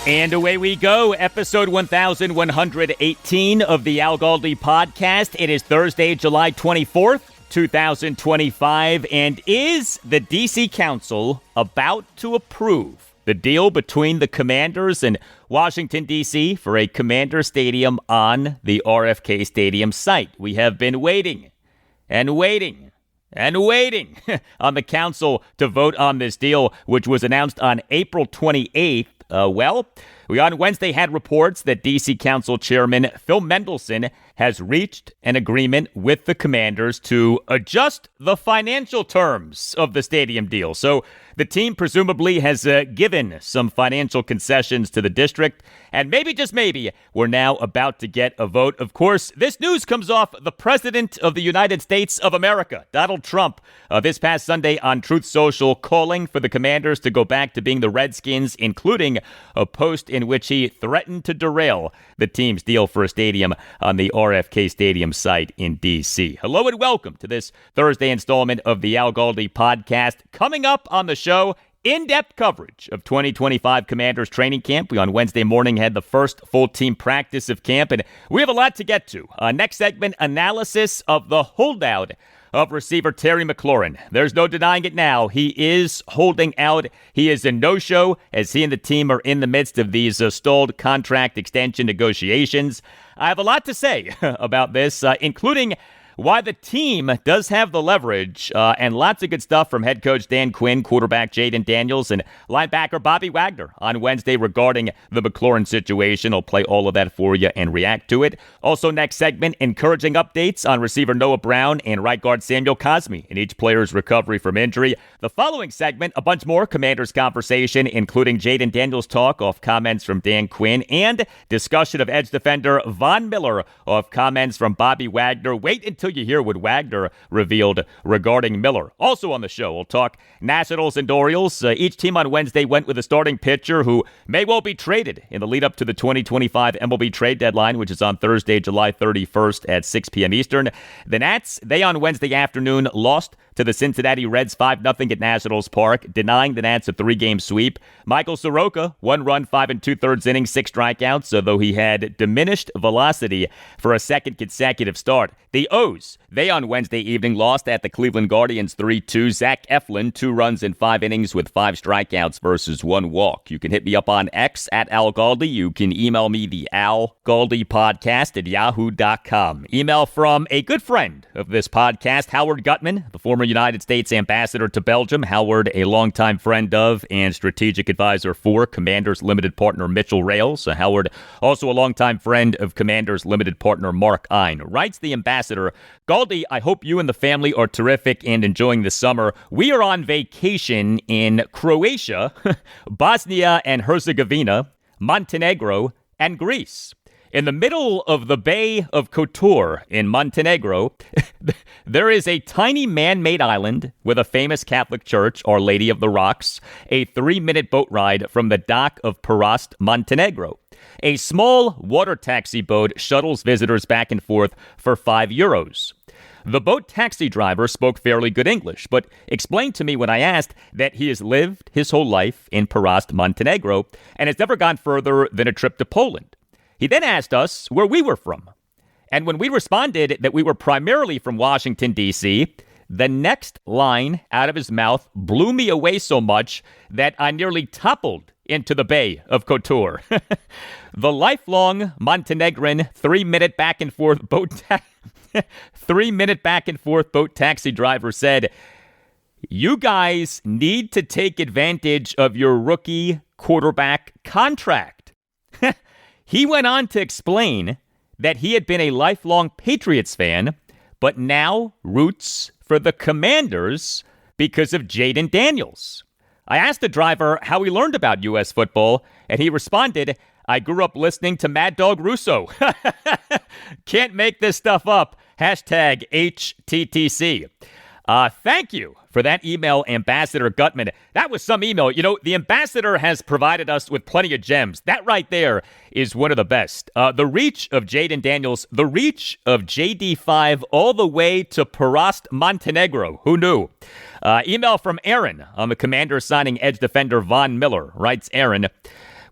And away we go, episode 1118 of the Galdi podcast. It is Thursday, July 24th, 2025, and is the D.C. Council about to approve the deal between the Commanders and Washington, D.C. for a Commander Stadium on the RFK Stadium site? We have been waiting and waiting and waiting on the council to vote on this deal, which was announced on April 28th. We on Wednesday had reports that D.C. Council Chairman Phil Mendelson has reached an agreement with the Commanders to adjust the financial terms of the stadium deal. So the team presumably has given some financial concessions to the district, and maybe, just maybe, we're now about to get a vote. Of course, this news comes off the President of the United States of America, Donald Trump, this past Sunday on Truth Social, calling for the Commanders to go back to being the Redskins, including a post in which he threatened to derail the team's deal for a stadium on the RFK Stadium site in D.C. Hello and welcome to this Thursday installment of the Galdi podcast. Coming up on the show, in-depth coverage of 2025 Commanders training camp. We on Wednesday morning had the first full team practice of camp, and we have a lot to get to. Next segment, analysis of the holdout of receiver Terry McLaurin. There's no denying it now. He is holding out. He is a no-show as he and the team are in the midst of these stalled contract extension negotiations. I have a lot to say about this, including why the team does have the leverage, and lots of good stuff from head coach Dan Quinn, quarterback Jayden Daniels, and linebacker Bobby Wagner on Wednesday regarding the McLaurin situation. I'll play all of that for you and react to it. Also, next segment, encouraging updates on receiver Noah Brown and right guard Samuel Cosmi in each player's recovery from injury. The following segment, a bunch more Commanders conversation, including Jayden Daniels talk off comments from Dan Quinn and discussion of edge defender Von Miller off comments from Bobby Wagner. Wait until you hear what Wagner revealed regarding Miller. Also on the show, we'll talk Nationals and Orioles. Each team on Wednesday went with a starting pitcher who may well be traded in the lead up to the 2025 MLB trade deadline, which is on Thursday, July 31st at 6 p.m. Eastern. The Nats, they on Wednesday afternoon lost to the Cincinnati Reds 5-0 at Nationals Park, denying the Nats a 3-game sweep. Michael Soroka, 1 run, 5 2/3 innings, 6 strikeouts, though he had diminished velocity for a second consecutive start. The O's, they on Wednesday evening lost at the Cleveland Guardians 3-2. Zach Eflin, 2 runs in 5 innings with 5 strikeouts versus 1 walk. You can hit me up on X at @AlGaldi. You can email me the Galdi podcast at yahoo.com. Email from a good friend of this podcast, Howard Gutman, the former United States ambassador to Belgium. Howard, a longtime friend of and strategic advisor for Commanders limited partner Mitchell Rails. Howard, also a longtime friend of Commanders limited partner Mark Ein. Writes the ambassador, Galdi, I hope you and the family are terrific and enjoying the summer. We are on vacation in Croatia, Bosnia and Herzegovina, Montenegro, and Greece. In the middle of the Bay of Kotor in Montenegro, there is a tiny man-made island with a famous Catholic church, Our Lady of the Rocks, a 3-minute boat ride from the dock of Pirast, Montenegro. A small water taxi boat shuttles visitors back and forth for €5. The boat taxi driver spoke fairly good English, but explained to me when I asked that he has lived his whole life in Pirast, Montenegro, and has never gone further than a trip to Poland. He then asked us where we were from. And when we responded that we were primarily from Washington, D.C., the next line out of his mouth blew me away so much that I nearly toppled into the Bay of Kotor. The lifelong Montenegrin 3-minute back and forth boat 3-minute back and forth boat taxi driver said, "You guys need to take advantage of your rookie quarterback contract." He went on to explain that he had been a lifelong Patriots fan, but now roots for the Commanders because of Jayden Daniels. I asked the driver how he learned about U.S. football, and he responded, "I grew up listening to Mad Dog Russo." Can't make this stuff up. Hashtag HTTC. Thank you for that email, Ambassador Gutman. That was some email. You know, the ambassador has provided us with plenty of gems. That right there is one of the best. The reach of Jayden Daniels, the reach of JD5 all the way to Pirast, Montenegro. Who knew? Email from Aaron on the Commander signing edge defender Von Miller. Writes Aaron,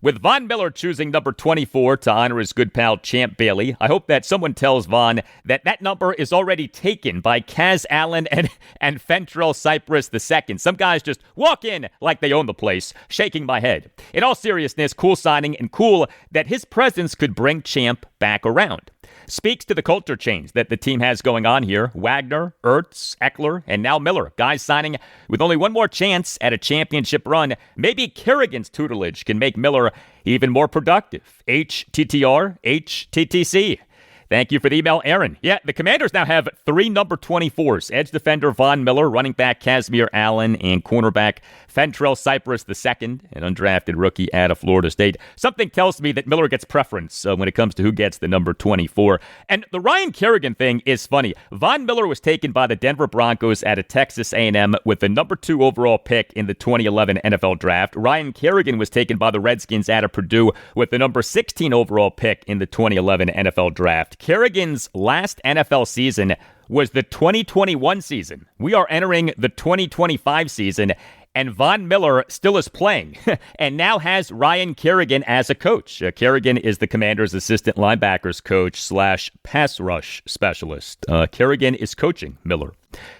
With Von Miller choosing number 24 to honor his good pal Champ Bailey, I hope that someone tells Von that number is already taken by Kaz Allen and Fentrell Cypress II. Some guys just walk in like they own the place, shaking my head. In all seriousness, cool signing and cool that his presence could bring Champ back around. Speaks to the culture change that the team has going on here. Wagner, Ertz, Eckler, and now Miller. Guys signing with only one more chance at a championship run. Maybe Kerrigan's tutelage can make Miller even more productive. HTTR, HTTC. Thank you for the email, Aaron. Yeah, the Commanders now have 3 number 24s. Edge defender Von Miller, running back Kazmir Allen, and cornerback Fentrell Cypress II, an undrafted rookie out of Florida State. Something tells me that Miller gets preference when it comes to who gets the number 24. And the Ryan Kerrigan thing is funny. Von Miller was taken by the Denver Broncos out of Texas A&M with the number 2 overall pick in the 2011 NFL Draft. Ryan Kerrigan was taken by the Redskins out of Purdue with the number 16 overall pick in the 2011 NFL Draft. Kerrigan's last NFL season was the 2021 season. We are entering the 2025 season, and Von Miller still is playing and now has Ryan Kerrigan as a coach. Kerrigan is the Commanders' assistant linebackers coach / pass rush specialist. Kerrigan is coaching Miller.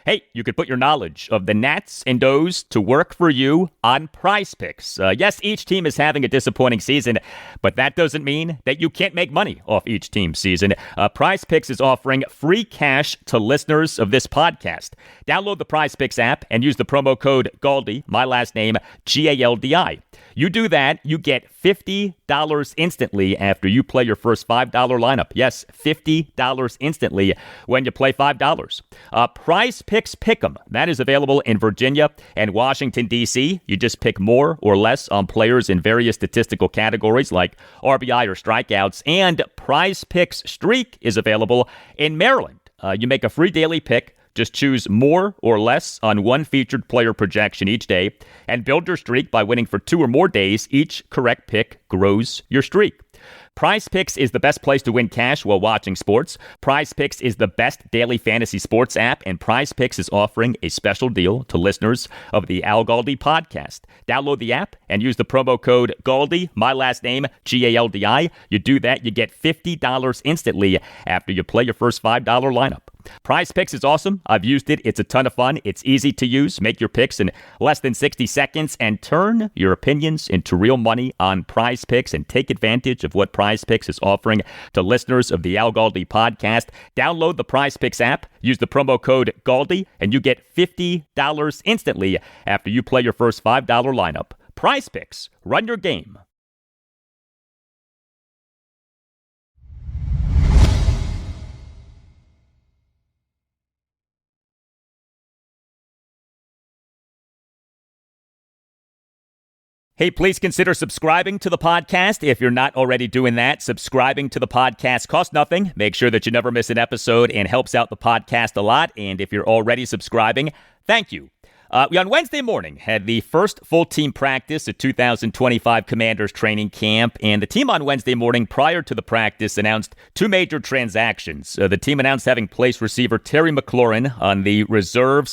Hey, you could put your knowledge of the Nats and O's to work for you on Prize Picks. Yes, each team is having a disappointing season, but that doesn't mean that you can't make money off each team's season. Prize Picks is offering free cash to listeners of this podcast. Download the Prize Picks app and use the promo code Galdi, my last name, Galdi. You do that, you get $50 instantly after you play your first $5 lineup. Yes, $50 instantly when you play $5. Prize Picks Pick'em. That is available in Virginia and Washington, D.C. You just pick more or less on players in various statistical categories like RBI or strikeouts. And Prize Picks Streak is available in Maryland. You make a free daily pick. Just choose more or less on one featured player projection each day and build your streak by winning for 2 or more days. Each correct pick grows your streak. Prize Picks is the best place to win cash while watching sports. Prize Picks is the best daily fantasy sports app, and Prize Picks is offering a special deal to listeners of the Al Galdi podcast. Download the app and use the promo code Galdi, my last name, Galdi. You do that, you get $50 instantly after you play your first $5 lineup. Prize Picks is awesome. I've used it. It's a ton of fun. It's easy to use. Make your picks in less than 60 seconds and turn your opinions into real money on Prize Picks and take advantage of what Prize Picks is offering to listeners of the Al Galdi podcast. Download the Prize Picks app, use the promo code Galdi, and you get $50 instantly after you play your first $5 lineup. Prize Picks. Run your game. Hey, please consider subscribing to the podcast. If you're not already doing that, subscribing to the podcast costs nothing. Make sure that you never miss an episode and helps out the podcast a lot. And if you're already subscribing, thank you. We on Wednesday morning had the first full team practice at 2025 Commanders training camp, and the team on Wednesday morning prior to the practice announced 2 major transactions. The team announced having placed receiver Terry McLaurin on the reserve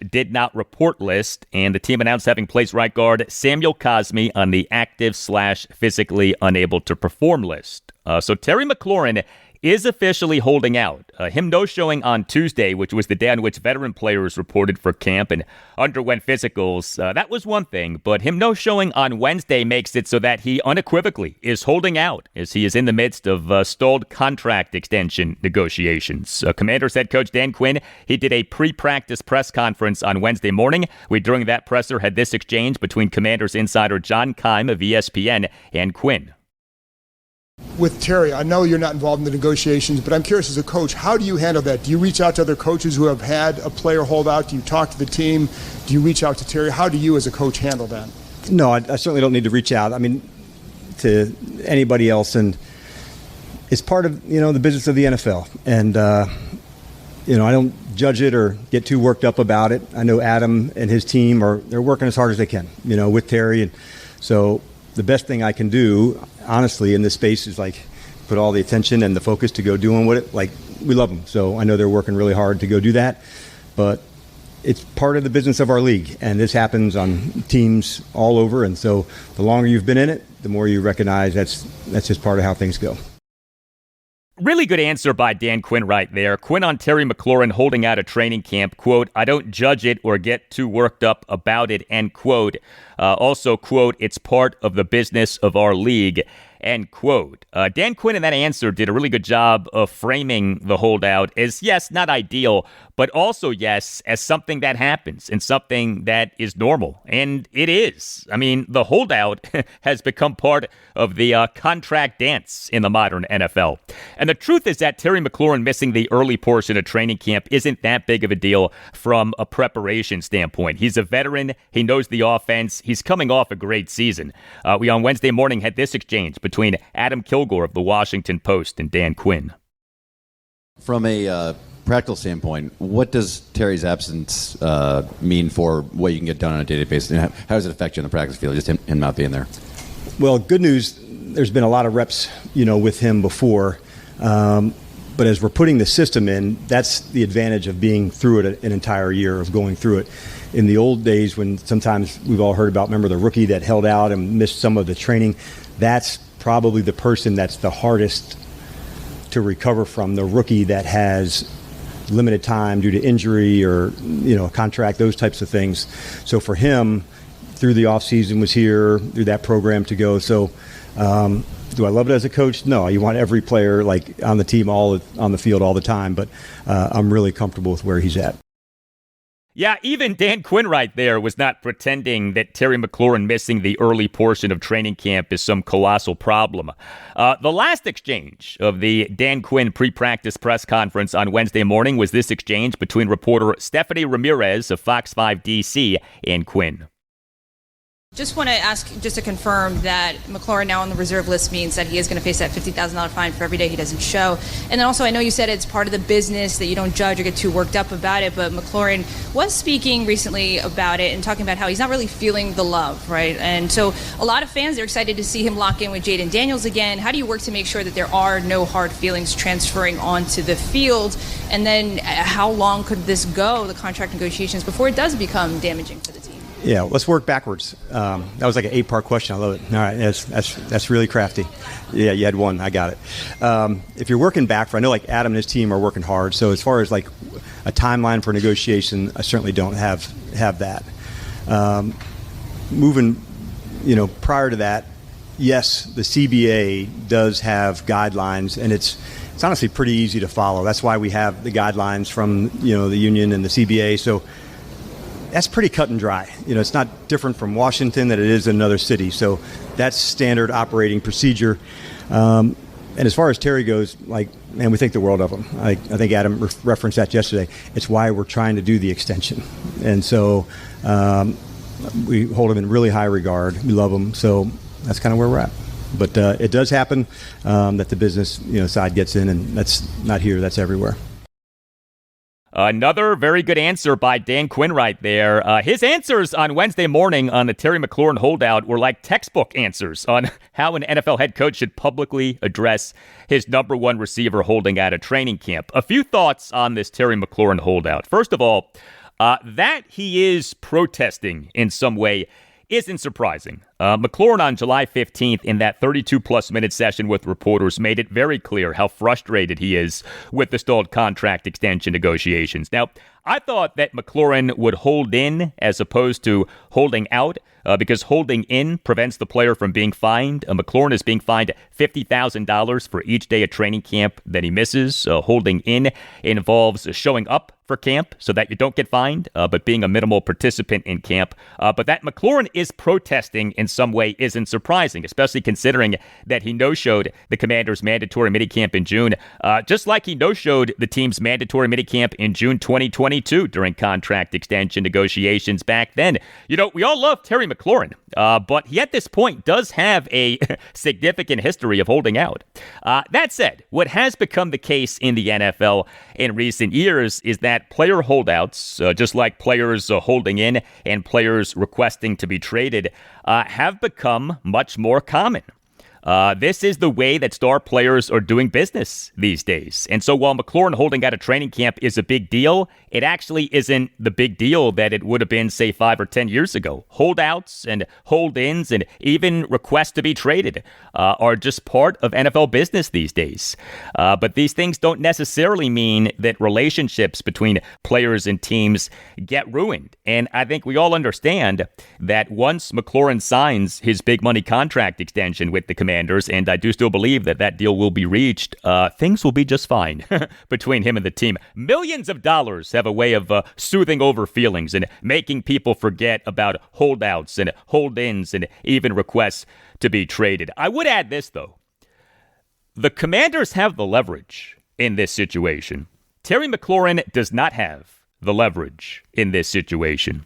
/ did not report list, and the team announced having placed right guard Samuel Cosmi on the active / physically unable to perform list. So Terry McLaurin is officially holding out. Him no-showing on Tuesday, which was the day on which veteran players reported for camp and underwent physicals. That was one thing, but him no-showing on Wednesday makes it so that he unequivocally is holding out as he is in the midst of stalled contract extension negotiations. Commanders head coach Dan Quinn, he did a pre-practice press conference on Wednesday morning. We, during that presser, had this exchange between Commanders insider John Keim of ESPN and Quinn. With Terry, I know you're not involved in the negotiations, but I'm curious as a coach, how do you handle that? Do you reach out to other coaches who have had a player hold out? Do you talk to the team? Do you reach out to Terry? How do you as a coach handle that? No, I certainly don't need to reach out. I mean, to anybody else, and it's part of, the business of the NFL. And, I don't judge it or get too worked up about it. I know Adam and his team they're working as hard as they can, with Terry. And so the best thing I can do, honestly, in this space is put all the attention and the focus to go doing we love them. So I know they're working really hard to go do that. But it's part of the business of our league, and this happens on teams all over. And so the longer you've been in it, the more you recognize that's just part of how things go. Really good answer by Dan Quinn right there. Quinn on Terry McLaurin holding out a training camp. Quote, "I don't judge it or get too worked up about it," end quote. Also, quote, "It's part of the business of our league," end quote. Dan Quinn in that answer did a really good job of framing the holdout as, yes, not ideal, but also, yes, as something that happens and something that is normal. And it is. I mean, the holdout has become part of the contract dance in the modern NFL. And the truth is that Terry McLaurin missing the early portion of training camp isn't that big of a deal from a preparation standpoint. He's a veteran. He knows the offense. He's coming off a great season. We on Wednesday morning had this exchange between Adam Kilgore of the Washington Post and Dan Quinn. From a practical standpoint, what does Terry's absence mean for what you can get done on a daily basis? And how does it affect you on the practice field, just him not being there? Well, good news, there's been a lot of reps, with him before. But as we're putting the system in, that's the advantage of being through it an entire year, of going through it. In the old days when sometimes we've all heard about, remember the rookie that held out and missed some of the training, that's probably the person that's the hardest to recover from, the rookie that has limited time due to injury or, a contract, those types of things. So for him, through the offseason was here, through that program to go. So do I love it as a coach? No, you want every player on the team, all on the field all the time, but I'm really comfortable with where he's at. Yeah, even Dan Quinn right there was not pretending that Terry McLaurin missing the early portion of training camp is some colossal problem. The last exchange of the Dan Quinn pre-practice press conference on Wednesday morning was this exchange between reporter Stephanie Ramirez of Fox 5 DC and Quinn. Just want to ask, just to confirm that McLaurin now on the reserve list means that he is going to face that $50,000 fine for every day he doesn't show. And then also, I know you said it's part of the business, that you don't judge or get too worked up about it, but McLaurin was speaking recently about it and talking about how he's not really feeling the love, right? And so a lot of fans are excited to see him lock in with Jayden Daniels again. How do you work to make sure that there are no hard feelings transferring onto the field? And then how long could this go, the contract negotiations, before it does become damaging for the team? Yeah, let's work backwards. That was like an 8-part question. I love it. All right, that's really crafty. Yeah, you had one. I got it. If you're working back, I know Adam and his team are working hard. So as far as a timeline for negotiation, I certainly don't have that. Moving, prior to that, yes, the CBA does have guidelines, and it's honestly pretty easy to follow. That's why we have the guidelines from the union and the CBA. So that's pretty cut and dry. It's not different from Washington that it is in another city. So that's standard operating procedure. And as far as Terry goes, we think the world of him. I think Adam referenced that yesterday. It's why we're trying to do the extension. And so we hold him in really high regard. We love him. So that's kind of where we're at. But it does happen that the business side gets in, and that's not here, that's everywhere. Another very good answer by Dan Quinn right there. His answers on Wednesday morning on the Terry McLaurin holdout were like textbook answers on how an NFL head coach should publicly address his number one receiver holding out of training camp. A few thoughts on this Terry McLaurin holdout. First of all, that he is protesting in some way isn't surprising. McLaurin on July 15th in that 32-plus minute session with reporters made it very clear how frustrated he is with the stalled contract extension negotiations. Now, I thought that McLaurin would hold in as opposed to holding out because holding in prevents the player from being fined. McLaurin is being fined $50,000 for each day of training camp that he misses. Holding in involves showing up for camp so that you don't get fined, but being a minimal participant in camp. But that McLaurin is protesting in some way isn't surprising, especially considering that he no-showed the Commanders' mandatory minicamp in June, just like he no-showed the team's mandatory minicamp in June 2022 during contract extension negotiations back then. We all love Terry McLaurin, but he at this point does have a significant history of holding out. That said, what has become the case in the NFL in recent years is that player holdouts, just like players holding in and players requesting to be traded, have become much more common. This is the way that star players are doing business these days. And so while McLaurin holding out of training camp is a big deal, it actually isn't the big deal that it would have been, say, 5 or 10 years ago. Holdouts and hold-ins and even requests to be traded are just part of NFL business these days. But these things don't necessarily mean that relationships between players and teams get ruined. And I think we all understand that once McLaurin signs his big money contract extension with the Commanders, and I do still believe that that deal will be reached, things will be just fine between him and the team. Millions of dollars have a way of soothing over feelings and making people forget about holdouts and hold-ins and even requests to be traded. I would add this, though. The Commanders have the leverage in this situation. Terry McLaurin does not have the leverage in this situation.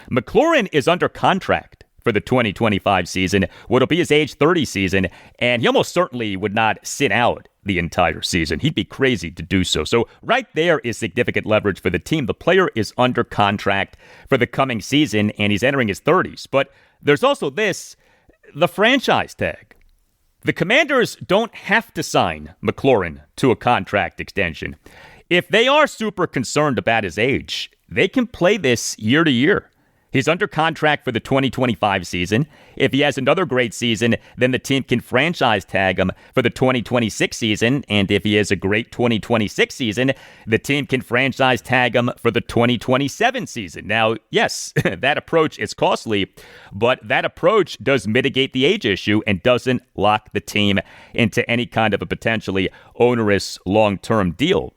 McLaurin is under contract for the 2025 season, what'll be his age 30 season, and he almost certainly would not sit out the entire season. He'd be crazy to do so. So right there is significant leverage for the team. The player is under contract for the coming season, and he's entering his 30s. But there's also this, the franchise tag. The Commanders don't have to sign McLaurin to a contract extension. If they are super concerned about his age, they can play this year to year. He's under contract for the 2025 season. If he has another great season, then the team can franchise tag him for the 2026 season. And if he has a great 2026 season, the team can franchise tag him for the 2027 season. Now, yes, that approach is costly, but that approach does mitigate the age issue and doesn't lock the team into any kind of a potentially onerous long-term deal.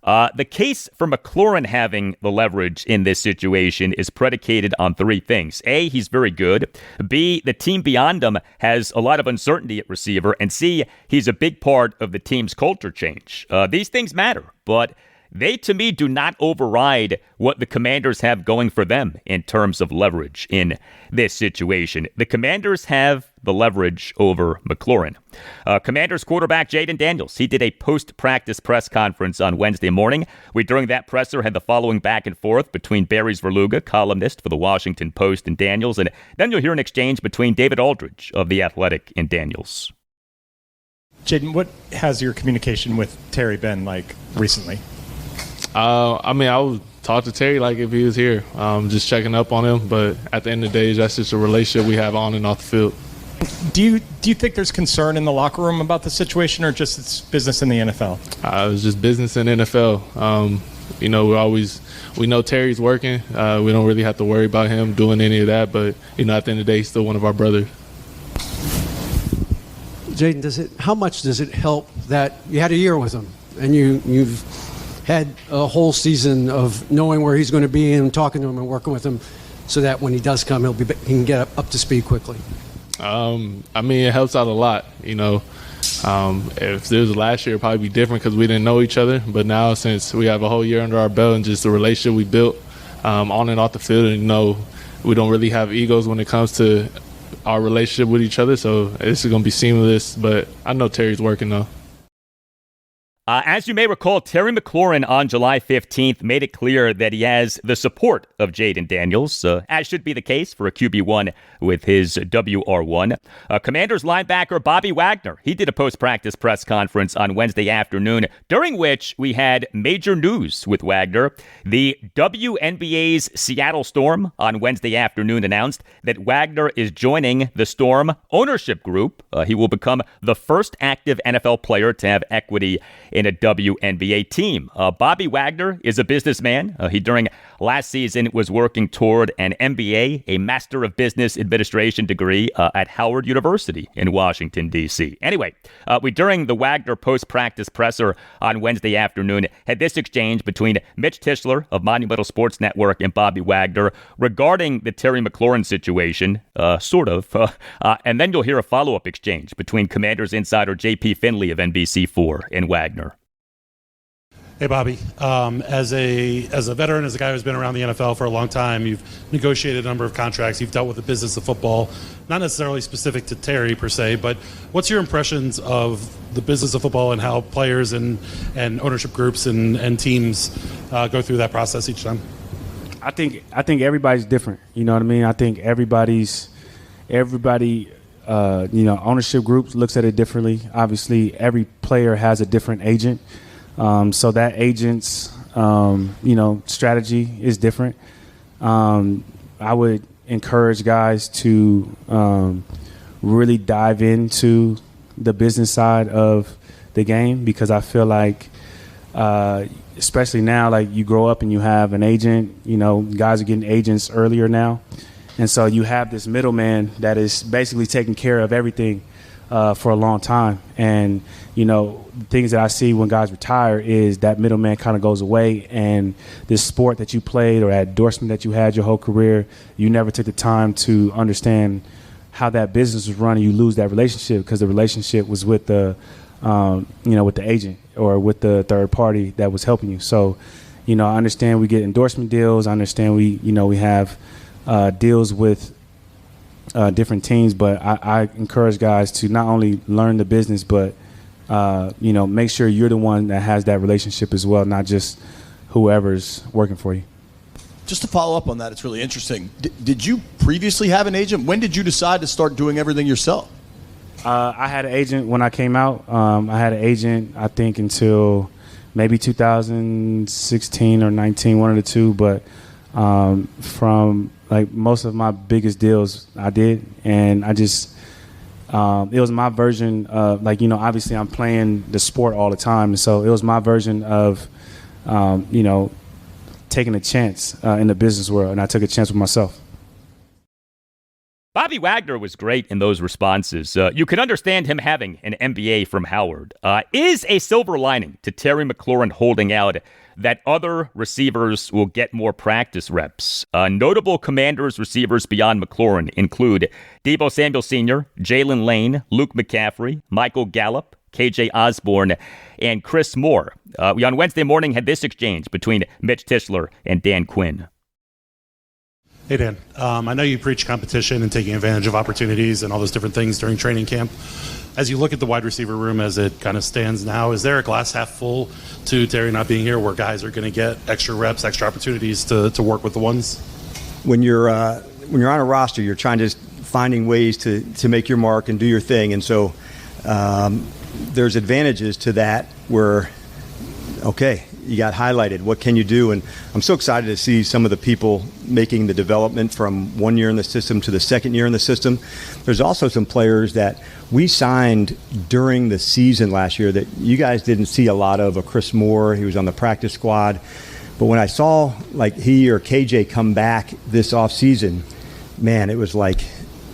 The case for McLaurin having the leverage in this situation is predicated on 3 things. A, he's very good. B, the team beyond him has a lot of uncertainty at receiver. And C, he's a big part of the team's culture change. These things matter, but they, to me, do not override what the Commanders have going for them in terms of leverage in this situation. The Commanders have the leverage over McLaurin. Commanders quarterback Jayden Daniels, he did a post-practice press conference on Wednesday morning. We, during that presser, had the following back and forth between Barry's Verluga, columnist for the Washington Post, and Daniels. And then you'll hear an exchange between David Aldridge of The Athletic and Daniels. Jayden, what has your communication with Terry been like recently? I would talk to Terry like if he was here, just checking up on him. But at the end of the day, that's just a relationship we have on and off the field. Do you think there's concern in the locker room about the situation, or just it's business in the NFL? It's just business in the NFL. We know Terry's working. We don't really have to worry about him doing any of that. But at the end of the day, he's still one of our brothers. Jayden, how much does it help that you had a year with him and you've had a whole season of knowing where he's going to be and talking to him and working with him, so that when he does come, he can get up to speed quickly? It helps out a lot. If there was last year, it'd probably be different because we didn't know each other. But now, since we have a whole year under our belt and just the relationship we built on and off the field, and we don't really have egos when it comes to our relationship with each other. So this is going to be seamless. But I know Terry's working though. As you may recall, Terry McLaurin on July 15th made it clear that he has the support of Jayden Daniels, as should be the case for a QB1 with his WR1. Commanders linebacker Bobby Wagner, he did a post-practice press conference on Wednesday afternoon, during which we had major news with Wagner. The WNBA's Seattle Storm on Wednesday afternoon announced that Wagner is joining the Storm ownership group. He will become the first active NFL player to have equity in a WNBA team. Bobby Wagner is a businessman. He, during last season, was working toward an MBA, a Master of Business Administration degree at Howard University in Washington, D.C. Anyway, we, during the Wagner post-practice presser on Wednesday afternoon, had this exchange between Mitch Tischler of Monumental Sports Network and Bobby Wagner regarding the Terry McLaurin situation, sort of. And then you'll hear a follow-up exchange between Commanders insider J.P. Finley of NBC4 and Wagner. Hey, Bobby. As a veteran, as a guy who's been around the NFL for a long time, you've negotiated a number of contracts. You've dealt with the business of football, not necessarily specific to Terry per se, but what's your impressions of the business of football and how players and ownership groups and teams go through that process each time? I think everybody's different. You know what I mean? I think everybody ownership groups looks at it differently. Obviously, every player has a different agent. So that agent's, strategy is different. I would encourage guys to really dive into the business side of the game, because I feel like, especially now, like you grow up and you have an agent, guys are getting agents earlier now. And so you have this middleman that is basically taking care of everything for a long time. And, the things that I see when guys retire is that middleman kind of goes away, and this sport that you played or that endorsement that you had your whole career, you never took the time to understand how that business was run, and you lose that relationship because the relationship was with the, with the agent or with the third party that was helping you. So, I understand we get endorsement deals. I understand we have deals with different teams, but I encourage guys to not only learn the business, but make sure you're the one that has that relationship as well, not just whoever's working for you. Just to follow up on that, it's really interesting. Did you previously have an agent? When did you decide to start doing everything yourself? I had an agent when I came out. I had an agent, I think, until maybe 2016 or 19, one of the two. But from like most of my biggest deals I did, and I just it was my version of, obviously I'm playing the sport all the time, and so it was my version of taking a chance in the business world, and I took a chance with myself. Bobby Wagner was great in those responses. You can understand him having an MBA from Howard. Is a silver lining to Terry McLaurin holding out that other receivers will get more practice reps? Notable Commanders receivers beyond McLaurin include Deebo Samuel Sr., Jalen Lane, Luke McCaffrey, Michael Gallup, KJ Osborne, and Chris Moore. We on Wednesday morning had this exchange between Mitch Tischler and Dan Quinn. Hey, Dan. I know you preach competition and taking advantage of opportunities and all those different things during training camp. As you look at the wide receiver room as it kind of stands now, is there a glass half full to Terry not being here where guys are going to get extra reps, extra opportunities to work with the ones? When you're on a roster, you're trying to finding ways to make your mark and do your thing. And so there's advantages to that where, okay, you got highlighted. What can you do? And I'm so excited to see some of the people making the development from 1 year in the system to the second year in the system. There's also some players that we signed during the season last year that you guys didn't see a lot of. A Chris Moore, he was on the practice squad. But when I saw like he or KJ come back this offseason, man, it was like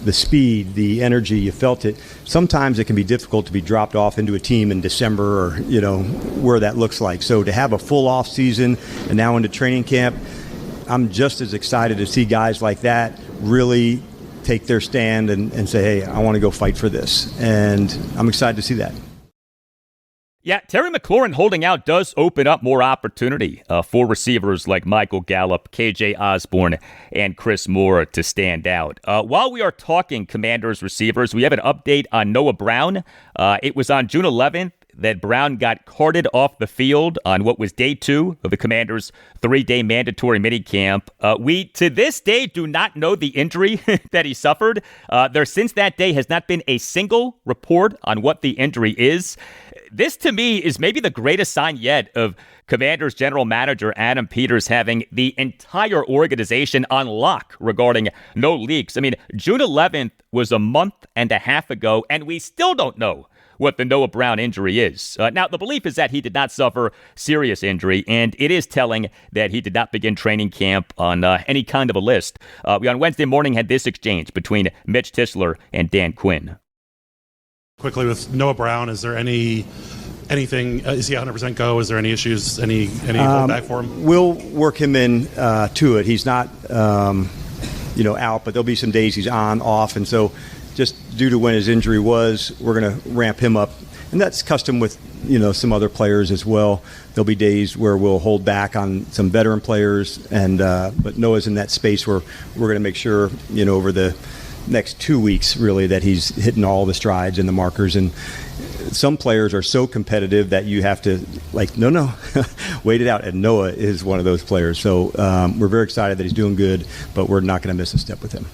the speed, the energy, you felt it. Sometimes it can be difficult to be dropped off into a team in December or, where that looks like. So to have a full off season and now into training camp, I'm just as excited to see guys like that really take their stand and say, hey, I want to go fight for this. And I'm excited to see that. Yeah, Terry McLaurin holding out does open up more opportunity for receivers like Michael Gallup, KJ Osborne, and Chris Moore to stand out. While we are talking Commanders receivers, we have an update on Noah Brown. It was on June 11th that Brown got carted off the field on what was day 2 of the Commanders' 3-day mandatory minicamp. We, to this day, do not know the injury that he suffered. There, since that day, has not been a single report on what the injury is. This, to me, is maybe the greatest sign yet of Commanders general manager Adam Peters having the entire organization on lock regarding no leaks. I mean, June 11th was a month and a half ago, and we still don't know what the Noah Brown injury is. Now, the belief is that he did not suffer serious injury, and it is telling that he did not begin training camp on any kind of a list. We on Wednesday morning had this exchange between Mitch Tischler and Dan Quinn. Quickly with Noah Brown, is there anything? Is he 100% go? Is there any issues? Any holdback for him? We'll work him in to it. He's not out, but there'll be some days he's on, off, and so just due to when his injury was, we're going to ramp him up, and that's custom with some other players as well. There'll be days where we'll hold back on some veteran players, and but Noah's in that space where we're going to make sure over the next 2 weeks really that he's hitting all the strides and the markers. And some players are so competitive that you have to no wait it out, and Noah is one of those players. So we're very excited that he's doing good, but we're not going to miss a step with him.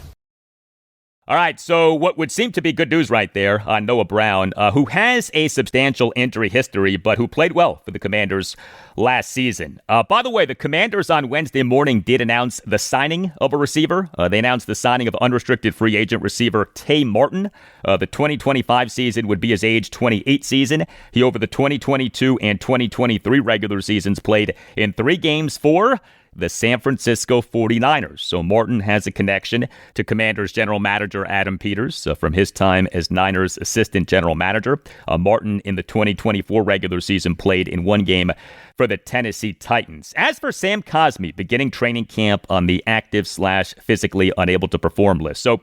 All right, so what would seem to be good news right there on Noah Brown, who has a substantial injury history, but who played well for the Commanders last season. By the way, the Commanders on Wednesday morning did announce the signing of a receiver. They announced the signing of unrestricted free agent receiver Tay Martin. The 2025 season would be his age 28 season. He, over the 2022 and 2023 regular seasons, played in 3 games for the San Francisco 49ers. So Martin has a connection to Commanders general manager Adam Peters from his time as Niners assistant general manager. Martin in the 2024 regular season played in 1 game for the Tennessee Titans. As for Sam Cosmi, beginning training camp on the active/physically unable to perform list. So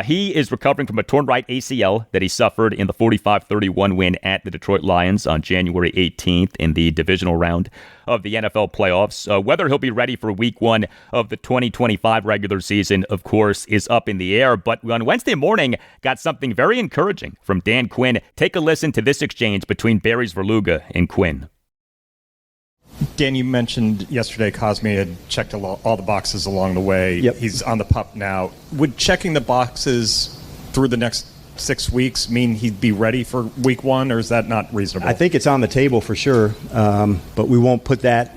he is recovering from a torn right ACL that he suffered in the 45-31 win at the Detroit Lions on January 18th in the divisional round of the NFL playoffs. Whether he'll be ready for week 1 of the 2025 regular season, of course, is up in the air. But on Wednesday morning, got something very encouraging from Dan Quinn. Take a listen to this exchange between Barry's Verluga and Quinn. Dan, you mentioned yesterday Cosmi had checked all the boxes along the way. Yep. He's on the PUP now. Would checking the boxes through the next 6 weeks mean he'd be ready for week 1, or is that not reasonable? I think it's on the table for sure, but we won't put that,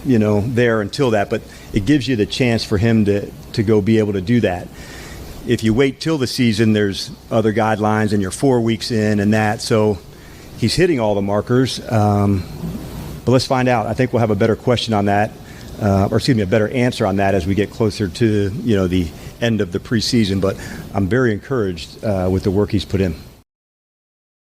there until that. But it gives you the chance for him to go be able to do that. If you wait till the season, there's other guidelines, and you're 4 weeks in and that. So he's hitting all the markers. But let's find out. I think we'll have a better question on that, a better answer on that as we get closer to, the end of the preseason. But I'm very encouraged with the work he's put in.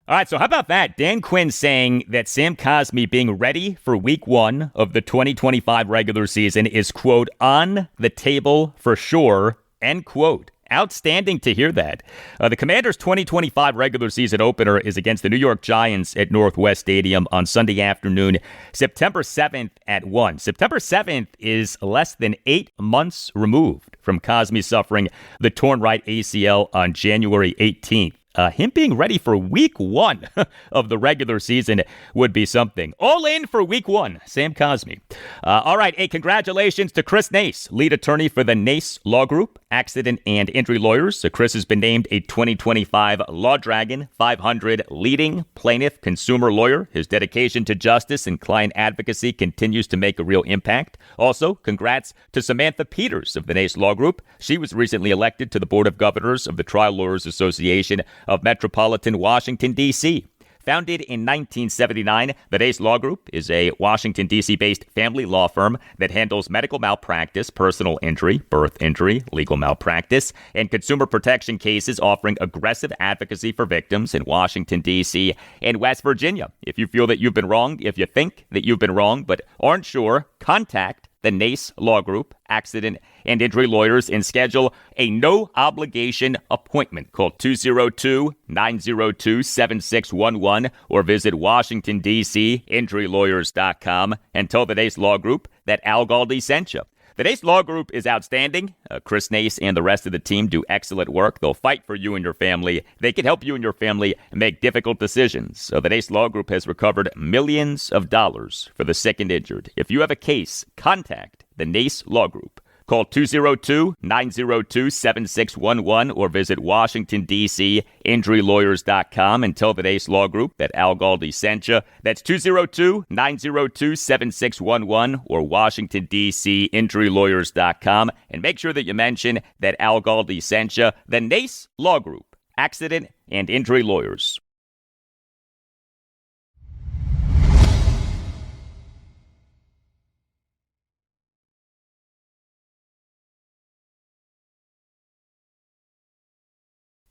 All right, so how about that? Dan Quinn saying that Sam Cosmi being ready for week 1 of the 2025 regular season is, quote, on the table for sure, end quote. Outstanding to hear that. The Commanders' 2025 regular season opener is against the New York Giants at Northwest Stadium on Sunday afternoon, September 7th at 1. September 7th is less than 8 months removed from Cosmi suffering the torn right ACL on January 18th. Him being ready for week 1 of the regular season would be something. All in for week 1, Sam Cosmi. All right, congratulations to Chris Nace, lead attorney for the Nace Law Group, accident and injury lawyers. Chris has been named a 2025 Law Dragon 500 leading plaintiff consumer lawyer. His dedication to justice and client advocacy continues to make a real impact. Also, congrats to Samantha Peters of the Nace Law Group. She was recently elected to the Board of Governors of the Trial Lawyers Association of Metropolitan Washington, D.C. Founded in 1979, the Nace Law Group is a Washington, D.C.-based family law firm that handles medical malpractice, personal injury, birth injury, legal malpractice, and consumer protection cases, offering aggressive advocacy for victims in Washington, D.C. and West Virginia. If you feel that you've been wronged, if you think that you've been wronged but aren't sure, contact the Nace Law Group, accident and injury lawyers, and schedule a no-obligation appointment. Call 202-902-7611 or visit Washington, D.C., injurylawyers.com and tell the Nace Law Group that Al Galdi sent you. The Nace Law Group is outstanding. Chris Nace and the rest of the team do excellent work. They'll fight for you and your family. They can help you and your family make difficult decisions. So the Nace Law Group has recovered millions of dollars for the sick and injured. If you have a case, contact the Nace Law Group. Call 202-902-7611 or visit Washington, D.C., injurylawyers.com and tell the Nace Law Group that Al Galdi sent you. That's 202-902-7611 or Washington, D.C., injurylawyers.com. And make sure that you mention that Al Galdi sent you. The Nace Law Group, accident and injury lawyers.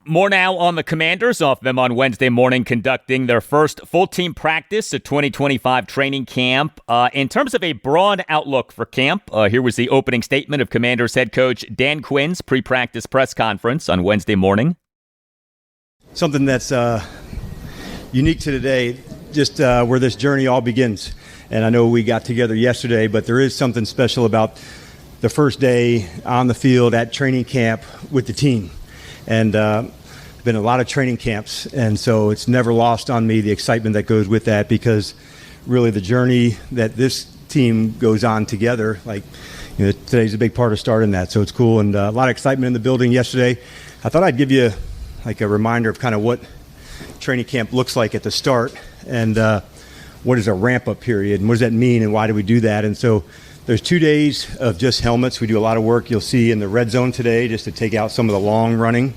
More now on the Commanders, off them on Wednesday morning conducting their first full-team practice at 2025 training camp. In terms of a broad outlook for camp, here was the opening statement of Commanders head coach Dan Quinn's pre-practice press conference on Wednesday morning. Something that's unique to today, just where this journey all begins. And I know we got together yesterday, but there is something special about the first day on the field at training camp with the team. And been a lot of training camps, and so it's never lost on me the excitement that goes with that, because really the journey that this team goes on together, today's a big part of starting that, so it's cool. And a lot of excitement in the building yesterday. I thought I'd give you like a reminder of kind of what training camp looks like at the start and what is a ramp-up period and what does that mean and why do we do that. And so there's 2 days of just helmets. We do a lot of work you'll see in the red zone today just to take out some of the long running.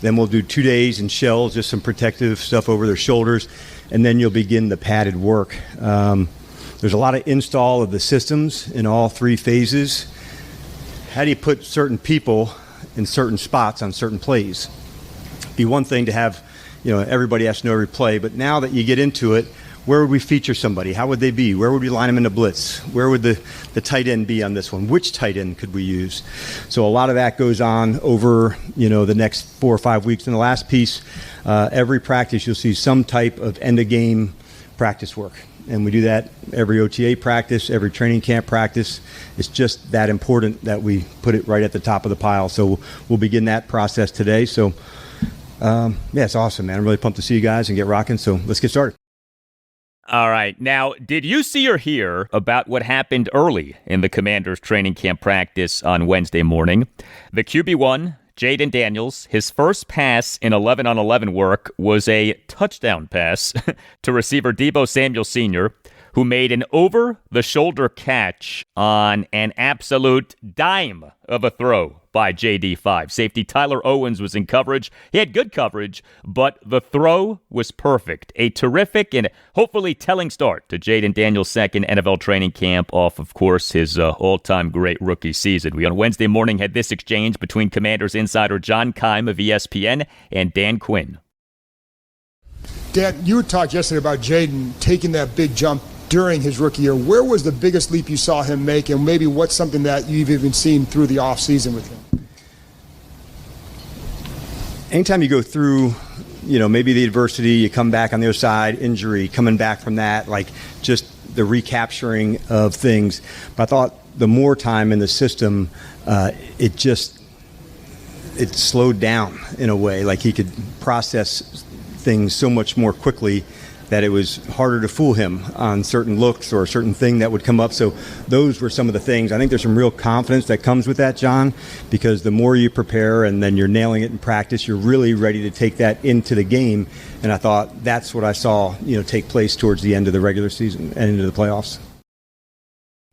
Then we'll do 2 days in shells, just some protective stuff over their shoulders, and then you'll begin the padded work. There's a lot of install of the systems in all 3 phases. How do you put certain people in certain spots on certain plays? It'd be one thing to have, everybody has to know every play, but now that you get into it, where would we feature somebody? How would they be? Where would we line them in the blitz? Where would the tight end be on this one? Which tight end could we use? So a lot of that goes on over, the next 4 or 5 weeks. And the last piece, every practice you'll see some type of end-of-game practice work. And we do that every OTA practice, every training camp practice. It's just that important that we put it right at the top of the pile. So we'll begin that process today. So, it's awesome, man. I'm really pumped to see you guys and get rocking. So let's get started. All right. Now, did you see or hear about what happened early in the Commanders training camp practice on Wednesday morning? The QB1, Jayden Daniels, his first pass in 11-on-11 work was a touchdown pass to receiver Deebo Samuel Sr., who made an over-the-shoulder catch on an absolute dime of a throw by JD5. Safety Tyler Owens was in coverage. He had good coverage, but the throw was perfect. A terrific and hopefully telling start to Jayden Daniels' second NFL training camp off, of course, his all-time great rookie season. We on Wednesday morning had this exchange between Commanders insider John Keim of ESPN and Dan Quinn. Dan, you talked yesterday about Jayden taking that big jump during his rookie year. Where was the biggest leap you saw him make, and maybe what's something that you've even seen through the offseason with him? Anytime you go through, maybe the adversity, you come back on the other side, injury, coming back from that, like just the recapturing of things. But I thought the more time in the system, it slowed down in a way. Like he could process things so much more quickly that it was harder to fool him on certain looks or a certain thing that would come up. So those were some of the things. I think there's some real confidence that comes with that, John, because the more you prepare and then you're nailing it in practice, you're really ready to take that into the game. And I thought that's what I saw, take place towards the end of the regular season and into the playoffs.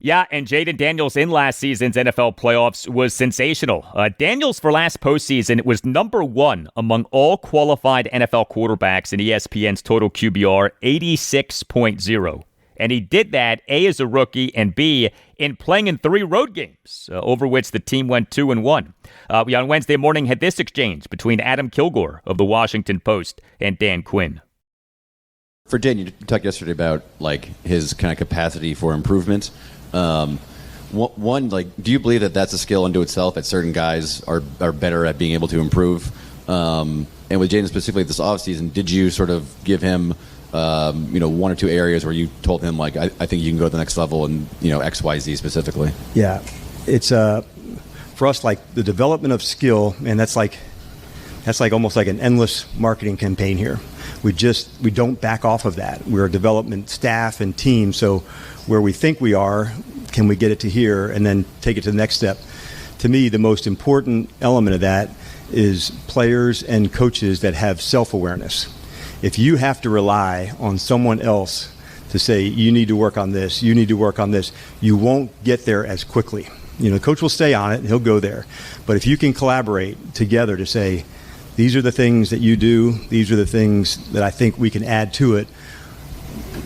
Yeah, and Jayden Daniels in last season's NFL playoffs was sensational. Daniels for last postseason was number 1 among all qualified NFL quarterbacks in ESPN's total QBR, 86.0. And he did that, A, as a rookie, and B, in playing in 3 road games, over which the team went 2-1. We on Wednesday morning had this exchange between Adam Kilgore of the Washington Post and Dan Quinn. For Dan, you talked yesterday about his kind of capacity for improvement. One, do you believe that that's a skill unto itself, that certain guys are better at being able to improve? And with Jayden specifically this offseason, did you sort of give him, 1 or 2 areas where you told him, I think you can go to the next level and, X, Y, Z specifically? Yeah. It's, for us, the development of skill, and that's almost like an endless marketing campaign here. We don't back off of that. We're a development staff and team, so where we think we are, can we get it to here and then take it to the next step? To me, the most important element of that is players and coaches that have self-awareness. If you have to rely on someone else to say, you need to work on this, you need to work on this, you won't get there as quickly. The coach will stay on it and he'll go there. But if you can collaborate together to say, these are the things that you do, these are the things that I think we can add to it,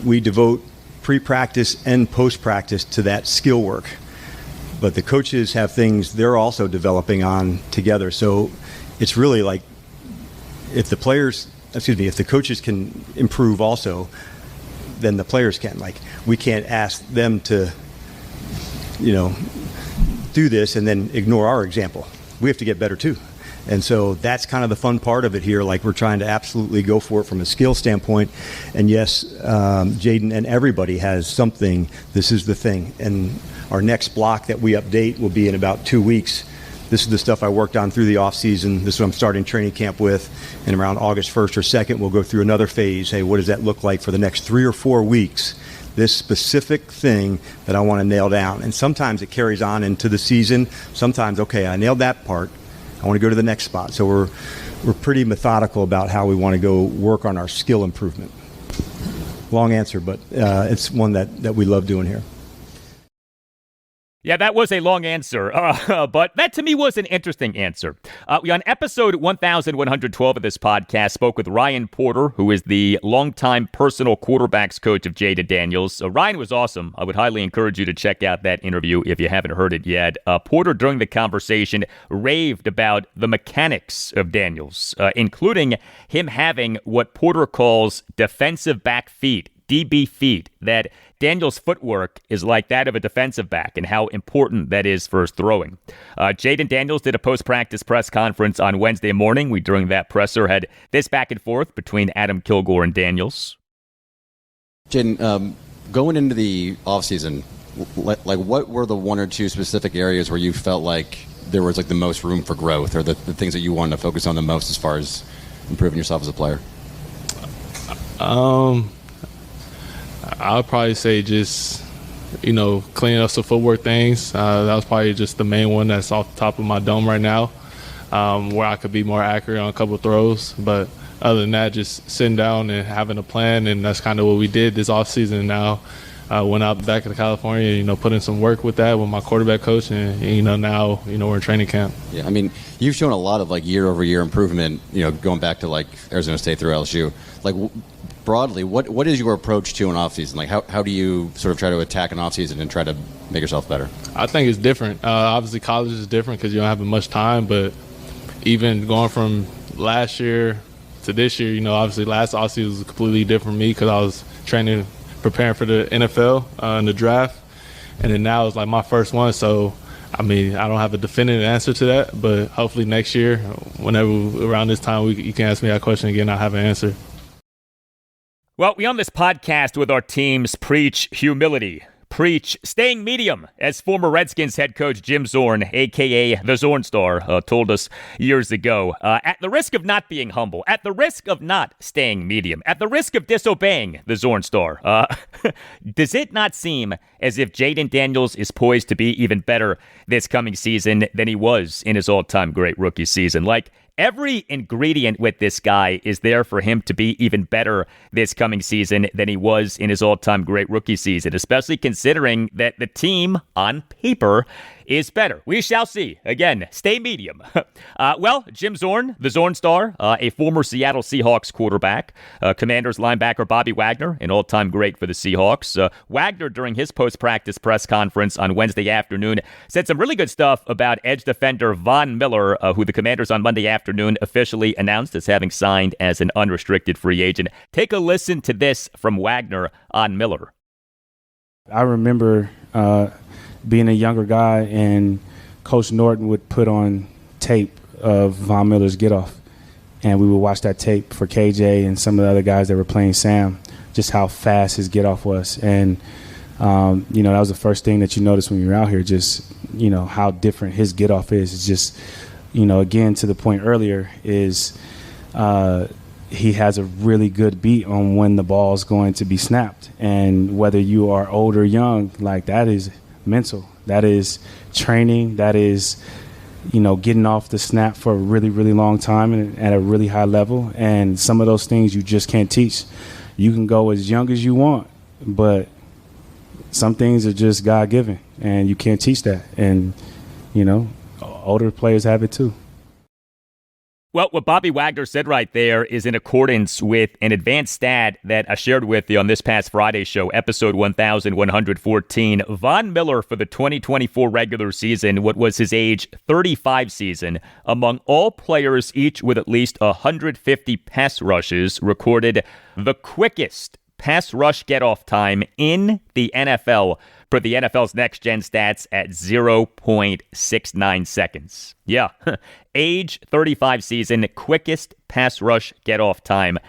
we devote pre-practice and post-practice to that skill work. But the coaches have things they're also developing on together. So it's really if the coaches can improve also, then the players can. We can't ask them to, do this and then ignore our example. We have to get better too. And so that's kind of the fun part of it here. We're trying to absolutely go for it from a skill standpoint. And yes, Jayden and everybody has something. This is the thing. And our next block that we update will be in about 2 weeks. This is the stuff I worked on through the offseason. This is what I'm starting training camp with. And around August 1st or 2nd, we'll go through another phase. Hey, what does that look like for the next 3 or 4 weeks? This specific thing that I want to nail down. And sometimes it carries on into the season. Sometimes, okay, I nailed that part. I want to go to the next spot. So we're pretty methodical about how we want to go work on our skill improvement. Long answer, but it's one that we love doing here. Yeah, that was a long answer, but that to me was an interesting answer. We on episode 1112 of this podcast spoke with Ryan Porter, who is the longtime personal quarterbacks coach of Jayden Daniels. Ryan was awesome. I would highly encourage you to check out that interview if you haven't heard it yet. Porter, during the conversation, raved about the mechanics of Daniels, including him having what Porter calls defensive back feet, DB feet, that Daniels' footwork is like that of a defensive back and how important that is for his throwing. Jayden Daniels did a post-practice press conference on Wednesday morning. We, during that presser, had this back and forth between Adam Kilgore and Daniels. Jayden, going into the offseason, like what were the one or two specific areas where you felt like there was like the most room for growth, or the things that you wanted to focus on the most as far as improving yourself as a player? I would probably say just, cleaning up some footwork things. That was probably just the main one that's off the top of my dome right now, where I could be more accurate on a couple of throws. But other than that, just sitting down and having a plan, and that's kind of what we did this offseason. Now went out back to California, put in some work with that with my quarterback coach, and now we're in training camp. Yeah, I mean, you've shown a lot of year-over-year improvement, going back to Arizona State through LSU. Broadly, what is your approach to an offseason? How do you sort of try to attack an offseason and try to make yourself better? I think it's different. Obviously, college is different because you don't have much time, but even going from last year to this year, obviously last offseason was completely different for me because I was preparing for the NFL and the draft, and then now it's my first one. So, I don't have a definitive answer to that, but hopefully next year, whenever around this time, you can ask me that question again, I'll have an answer. Well, we on this podcast with our teams preach humility, preach staying medium, as former Redskins head coach Jim Zorn, a.k.a. the Zorn Star, told us years ago. At the risk of not being humble, at the risk of not staying medium, at the risk of disobeying the Zorn Star, does it not seem as if Jayden Daniels is poised to be even better this coming season than he was in his all-time great rookie season? Every ingredient with this guy is there for him to be even better this coming season than he was in his all-time great rookie season, especially considering that the team, on paper, is better. We shall see. Again, stay medium. Jim Zorn, the Zorn Star, a former Seattle Seahawks quarterback, Commanders linebacker Bobby Wagner, an all-time great for the Seahawks. Wagner, during his post-practice press conference on Wednesday afternoon, said some really good stuff about edge defender Von Miller, who the Commanders on Monday afternoon officially announced as having signed as an unrestricted free agent. Take a listen to this from Wagner on Miller. I remember being a younger guy, and Coach Norton would put on tape of Von Miller's get-off, and we would watch that tape for KJ and some of the other guys that were playing Sam, just how fast his get-off was. And, that was the first thing that you noticed when you were out here, just, how different his get-off is. It's just, again, to the point earlier, is he has a really good beat on when the ball's going to be snapped. And whether you are old or young, that is mental. That is training. That is, getting off the snap for a really, really long time and at a really high level. And some of those things you just can't teach. You can go as young as you want, but some things are just God-given, and you can't teach that. And, older players have it too. Well, what Bobby Wagner said right there is in accordance with an advanced stat that I shared with you on this past Friday show, episode 1114. Von Miller, for the 2024 regular season, what was his age 35 season, among all players each with at least 150 pass rushes, recorded the quickest pass rush get-off time in the NFL for the NFL's next-gen stats at 0.69 seconds. Yeah, age 35 season, quickest pass rush get-off time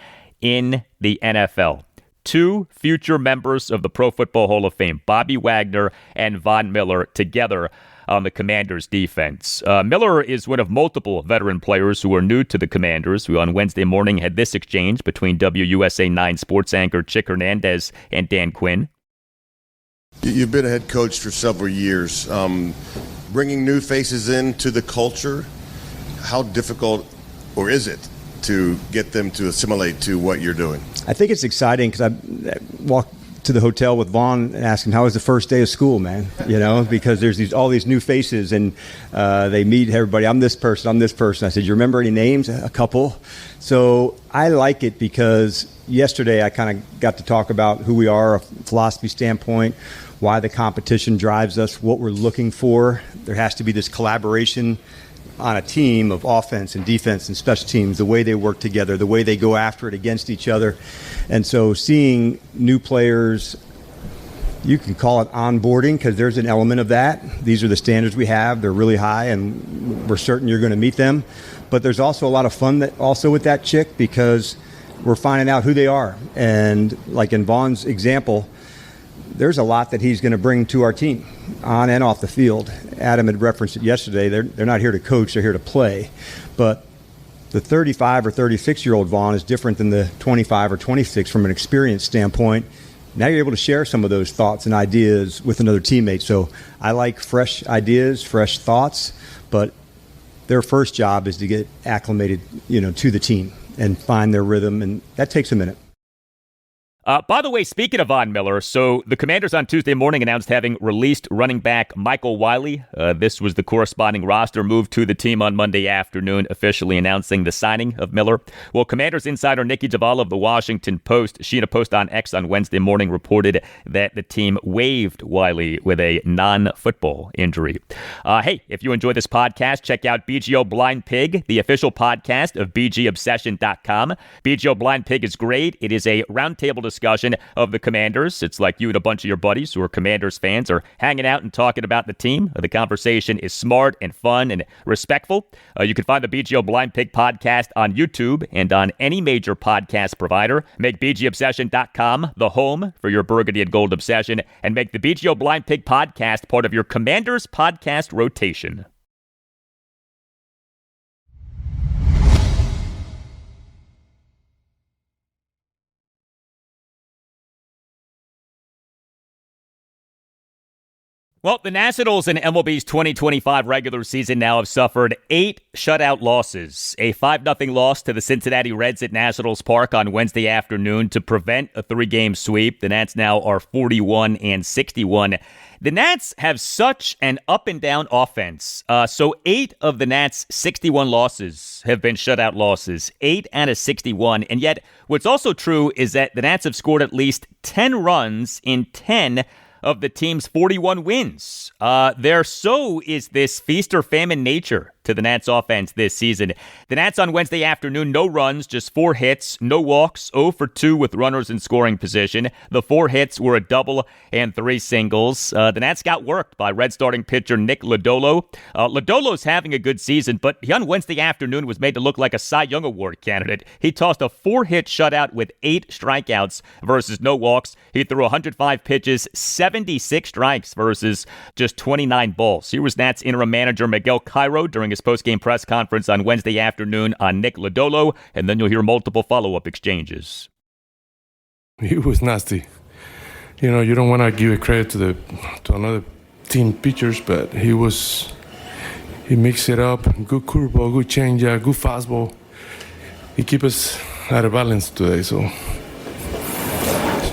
in the NFL. Two future members of the Pro Football Hall of Fame, Bobby Wagner and Von Miller, together on the Commanders' defense. Miller is one of multiple veteran players who are new to the Commanders, who on Wednesday morning had this exchange between WUSA 9 sports anchor Chick Hernandez and Dan Quinn. You've been a head coach for several years. Bringing new faces into the culture, how difficult, or is it, to get them to assimilate to what you're doing? I think it's exciting because I walked to the hotel with Vaughn and asked him, how was the first day of school, man? Because there's all these new faces, and they meet everybody. I'm this person. I said, you remember any names? A couple. So I like it because yesterday I kind of got to talk about who we are, a philosophy standpoint, why the competition drives us, what we're looking for. There has to be this collaboration on a team of offense and defense and special teams, the way they work together, the way they go after it against each other. And so seeing new players, you can call it onboarding because there's an element of that. These are the standards we have. They're really high, and we're certain you're going to meet them. But there's also a lot of fun that also with that chick because we're finding out who they are. And like in Vaughn's example, there's a lot that he's going to bring to our team on and off the field. Adam had referenced it yesterday. They're not here to coach, they're here to play. But the 35 or 36-year-old Vaughn is different than the 25 or 26 from an experience standpoint. Now you're able to share some of those thoughts and ideas with another teammate. So I like fresh ideas, fresh thoughts, but their first job is to get acclimated, to the team and find their rhythm, and that takes a minute. By the way, speaking of Von Miller, so the Commanders on Tuesday morning announced having released running back Michael Wiley. This was the corresponding roster move to the team on Monday afternoon, officially announcing the signing of Miller. Well, Commanders insider Nikki Javala of the Washington Post, she in a post on X on Wednesday morning reported that the team waived Wiley with a non-football injury. Hey, if you enjoy this podcast, check out BGO Blind Pig, the official podcast of BGObsession.com. BGO Blind Pig is great. It is a roundtable discussion of the Commanders. It's like you and a bunch of your buddies who are Commanders fans are hanging out and talking about the team. The conversation is smart and fun and respectful. You can find the BGO Blind Pig podcast on YouTube and on any major podcast provider. Make BGObsession.com the home for your burgundy and gold obsession, and make the BGO Blind Pig podcast part of your Commanders podcast rotation. Well, the Nationals in MLB's 2025 regular season now have suffered 8 shutout losses. A 5-0 loss to the Cincinnati Reds at Nationals Park on Wednesday afternoon to prevent a 3-game sweep. The Nats now are 41-61. The Nats have such an up-and-down offense. So 8 of the Nats' 61 losses have been shutout losses. 8 out of 61. And yet, what's also true is that the Nats have scored at least 10 runs in 10 of the team's 41 wins. There so is this feast or famine nature to the Nats offense this season. The Nats on Wednesday afternoon, no runs, just 4 hits, no walks, 0 for 2 with runners in scoring position. The 4 hits were a double and 3 singles. The Nats got worked by Red starting pitcher Nick Lodolo. Lodolo's having a good season, but he on Wednesday afternoon was made to look like a Cy Young Award candidate. He tossed a 4-hit shutout with 8 strikeouts versus no walks. He threw 105 pitches, 76 strikes versus just 29 balls. Here was Nats interim manager Miguel Cairo during his post-game press conference on Wednesday afternoon on Nick Lodolo, and then you'll hear multiple follow-up exchanges. He was nasty. You don't want to give a credit to another team pitchers, but he mixed it up. Good curveball, good changeup, good fastball. He keep us out of balance today, so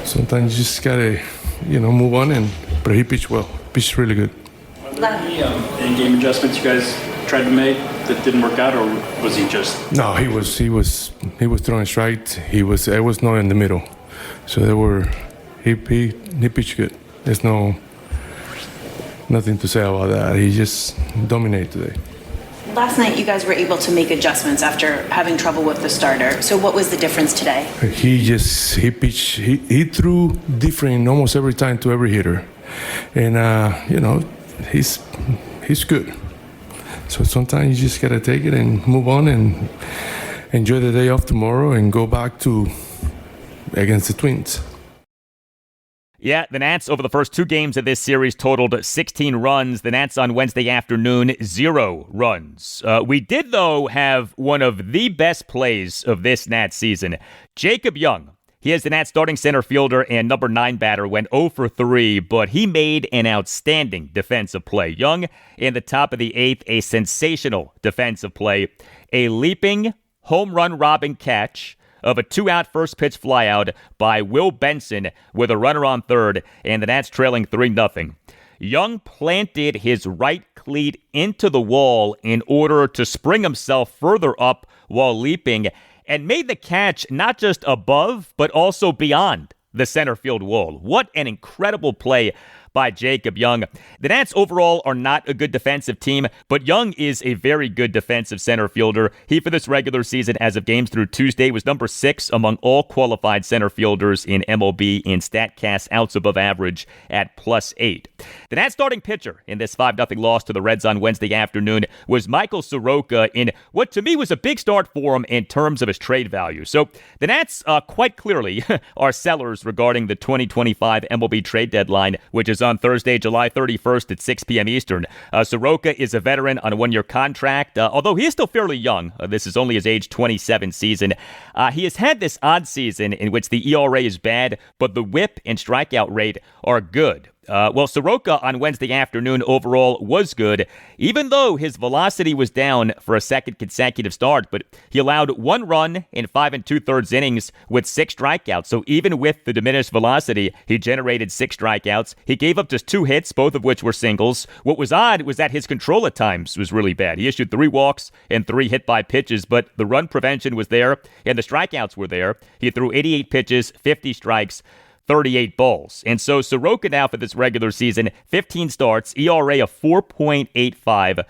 sometimes you just gotta, move on. But he pitched well. Pitched really good. Are there any in-game adjustments you guys tried to make that didn't work out, or was he just? No, he was throwing strikes. It was not in the middle, so he pitched good. There's nothing to say about that. He just dominated today. Last night you guys were able to make adjustments after having trouble with the starter. So what was the difference today? He pitched. He threw different almost every time to every hitter, and he's good. So sometimes you just gotta take it and move on and enjoy the day off tomorrow and go back to against the Twins. Yeah, the Nats over the first 2 games of this series totaled 16 runs. The Nats on Wednesday afternoon, 0 runs. We did, though, have one of the best plays of this Nats season. Jacob Young. He is the Nats starting center fielder and number 9 batter, went 0 for 3, but he made an outstanding defensive play. Young in the top of the 8th, a sensational defensive play, a leaping home run robbing catch of a 2-out first pitch flyout by Will Benson with a runner on third, and the Nats trailing 3-0. Young planted his right cleat into the wall in order to spring himself further up while leaping, and made the catch not just above, but also beyond the center field wall. What an incredible play by Jacob Young. The Nats overall are not a good defensive team, but Young is a very good defensive center fielder. He, for this regular season, as of games through Tuesday, was number 6 among all qualified center fielders in MLB in StatCast outs above average at +8. The Nats starting pitcher in this 5-0 loss to the Reds on Wednesday afternoon was Michael Soroka in what to me was a big start for him in terms of his trade value. So the Nats quite clearly are sellers regarding the 2025 MLB trade deadline, which is on Thursday, July 31st at 6 p.m. Eastern. Soroka is a veteran on a 1-year contract, although he is still fairly young. This is only his age 27 season. He has had this odd season in which the ERA is bad, but the whip and strikeout rate are good. Well, Soroka on Wednesday afternoon overall was good, even though his velocity was down for a second consecutive start, but he allowed 1 run in 5 2/3 innings with 6 strikeouts. So even with the diminished velocity, he generated 6 strikeouts. He gave up just 2 hits, both of which were singles. What was odd was that his control at times was really bad. He issued 3 walks and 3 hit by pitches, but the run prevention was there and the strikeouts were there. He threw 88 pitches, 50 strikes, 38 balls. And so Soroka now for this regular season, 15 starts, ERA of 4.85,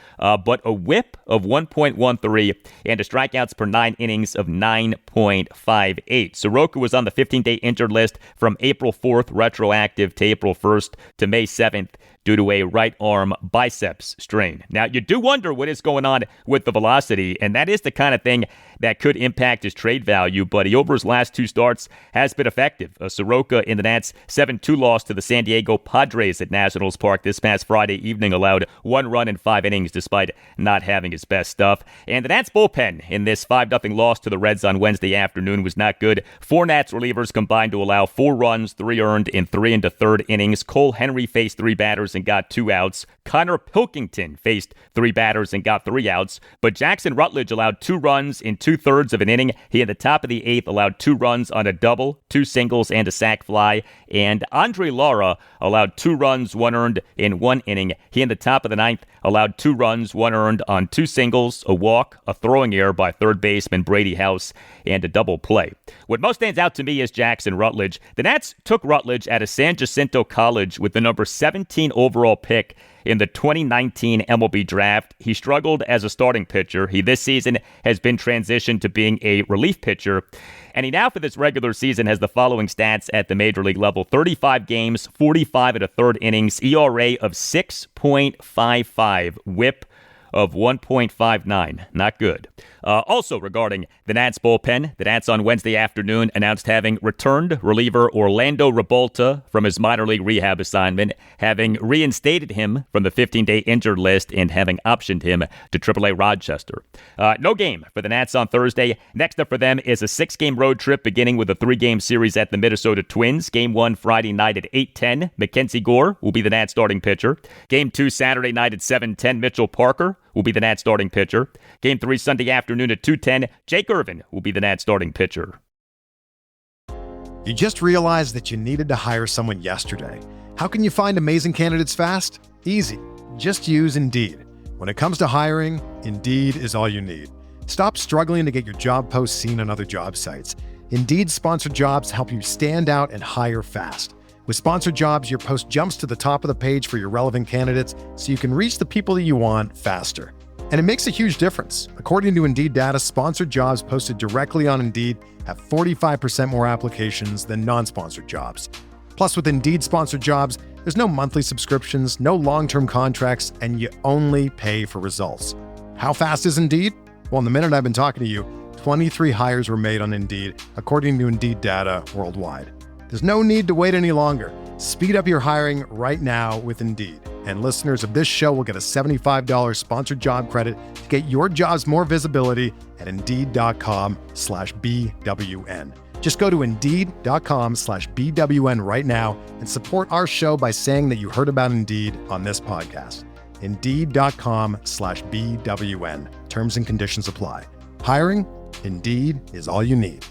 but a whip of 1.13 and a strikeouts per 9 innings of 9.58. Soroka was on the 15-day injured list from April 4th, retroactive to April 1st to May 7th. Due to a right arm biceps strain. Now, you do wonder what is going on with the velocity, and that is the kind of thing that could impact his trade value, but he, over his last 2 starts, has been effective. Soroka in the Nats' 7-2 loss to the San Diego Padres at Nationals Park this past Friday evening allowed 1 run in 5 innings despite not having his best stuff. And the Nats bullpen in this 5-0 loss to the Reds on Wednesday afternoon was not good. 4 Nats relievers combined to allow 4 runs, 3 earned in 3 1/3 innings. Cole Henry faced 3 batters and got 2 outs. Connor Pilkington faced 3 batters and got 3 outs. But Jackson Rutledge allowed 2 runs in 2/3 of an inning. He, at the top of the 8th, allowed 2 runs on a double, 2 singles, and a sac fly. And Andre Lara allowed 2 runs, 1 earned in 1 inning. He, in the top of the 9th, allowed 2 runs, 1 earned on 2 singles, a walk, a throwing error by third baseman Brady House, and a double play. What most stands out to me is Jackson Rutledge. The Nats took Rutledge out of San Jacinto College with the number 17 overall pick in the 2019 MLB draft. He struggled as a starting pitcher. He this season has been transitioned to being a relief pitcher. And he now for this regular season has the following stats at the major league level. 35 games, 45 1/3 innings, ERA of 6.55, whip of 1.59. Not good. Also regarding the Nats bullpen, the Nats on Wednesday afternoon announced having returned reliever Orlando Rebolta from his minor league rehab assignment, having reinstated him from the 15-day injured list, and having optioned him to AAA Rochester. No game for the Nats on Thursday. Next up for them is a 6-game road trip beginning with a 3-game series at the Minnesota Twins. Game 1 Friday night at 8:10. Mackenzie Gore will be the Nats starting pitcher. Game 2 Saturday night at 7:10. Mitchell Parker will be the Nats starting pitcher. Game 3 Sunday afternoon at 2:10. Jake Irvin will be the Nats starting pitcher. You just realized that you needed to hire someone yesterday. How can you find amazing candidates fast? Easy. Just use Indeed. When it comes to hiring, Indeed is all you need. Stop struggling to get your job posts seen on other job sites. Indeed sponsored jobs help you stand out and hire fast. With sponsored jobs, your post jumps to the top of the page for your relevant candidates so you can reach the people that you want faster. And it makes a huge difference. According to Indeed data, sponsored jobs posted directly on Indeed have 45% more applications than non-sponsored jobs. Plus, with Indeed sponsored jobs, there's no monthly subscriptions, no long-term contracts, and you only pay for results. How fast is Indeed? Well, in the minute I've been talking to you, 23 hires were made on Indeed, according to Indeed data worldwide. There's no need to wait any longer. Speed up your hiring right now with Indeed. And listeners of this show will get a $75 sponsored job credit to get your jobs more visibility at Indeed.com/BWN. Just go to Indeed.com/BWN right now and support our show by saying that you heard about Indeed on this podcast. Indeed.com/BWN. Terms and conditions apply. Hiring? Indeed is all you need.